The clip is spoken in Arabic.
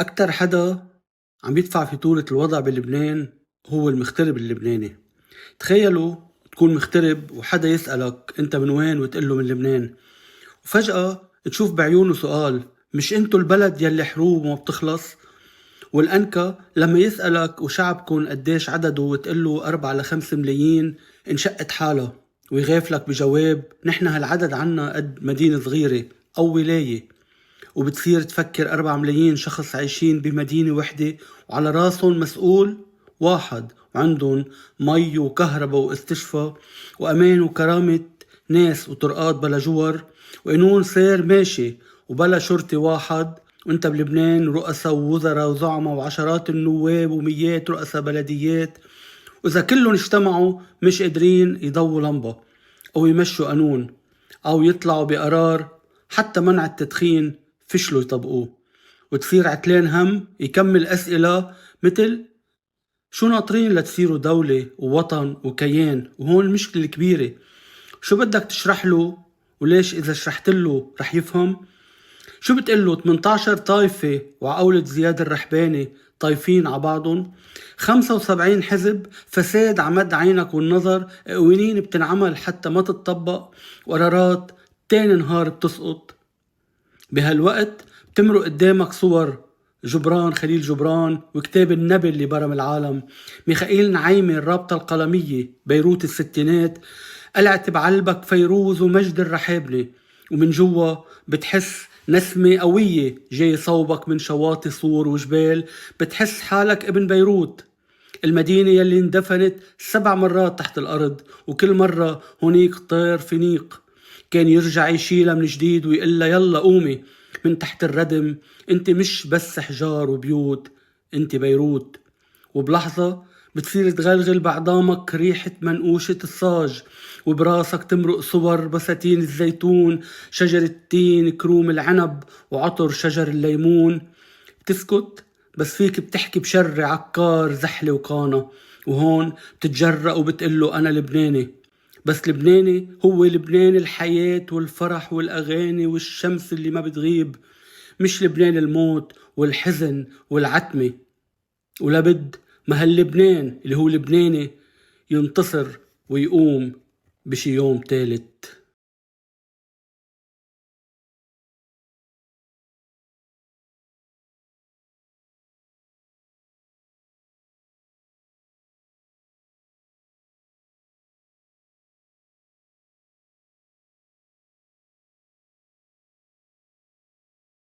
أكتر حدا عم يدفع فاتورة الوضع بلبنان هو المغترب اللبناني. تخيلوا تكون مغترب وحدا يسألك أنت من وين وتقله من لبنان، وفجأة تشوف بعيونه سؤال: مش أنتو البلد يلي حروب وما بتخلص؟ والأنكى لما يسألك وشعبكن قديش عدده وتقله 4 ل5 ملايين انشقت حالة، ويغافلك بجواب: نحن هالعدد عنا قد مدينة صغيرة أو ولاية. وبتصير تفكر 4 ملايين شخص عايشين بمدينة وحدة وعلى راسهم مسؤول واحد، وعندهم مي وكهرباء واستشفاء وأمان وكرامة ناس وطرقات بلا جور وقانون سير ماشي وبلا شرطي واحد. وانت بلبنان رؤساء ووزراء وزعماء وعشرات النواب وميات رؤساء بلديات، وإذا كلهم اجتمعوا مش قادرين يضووا لمبة أو يمشوا قانون أو يطلعوا بقرار حتى منع التدخين فشلوا يطبقوه. وتصير عتلان هم يكمل أسئلة مثل: شو ناطرين لتصيروا دولة ووطن وكيان؟ وهون المشكلة الكبيرة، شو بدك تشرح له؟ وليش إذا شرحت له رح يفهم؟ شو بتقله 18 طايفة وعقولة زياد الرحباني طايفين عبعضهم؟ 75 حزب فساد عمد عينك والنظر، قوانين بتنعمل حتى ما تتطبق، وقرارات تاني نهار بتسقط. بهالوقت بتمرق قدامك صور جبران خليل جبران وكتاب النبي اللي برم العالم، ميخائيل نعيمي الرابطة القلمية بيروت الستينات، قلعت بعلبك فيروز ومجد الرحابنة، ومن جوا بتحس نسمة قوية جاي صوبك من شواطئ صور وجبال، بتحس حالك ابن بيروت، المدينة يلي اندفنت 7 مرات تحت الأرض، وكل مرة هونيك طير فينيق كان يرجع يشيلها من جديد ويقلها يلا قومي من تحت الردم، انت مش بس حجار وبيوت، انت بيروت. وبلحظة بتصير تغلغل بعظامك ريحة منقوشة الصاج، وبراسك تمرق صور بساتين الزيتون، شجر التين، كروم العنب، وعطر شجر الليمون. بتسكت بس فيك بتحكي بشر عكار زحلة وقانة، وهون بتتجرأ وبتقله أنا لبناني. بس لبناني هو لبنان الحياة والفرح والأغاني والشمس اللي ما بتغيب، مش لبنان الموت والحزن والعتمة. ولابد ما هاللبنان اللي هو لبناني ينتصر ويقوم بشي يوم تالت.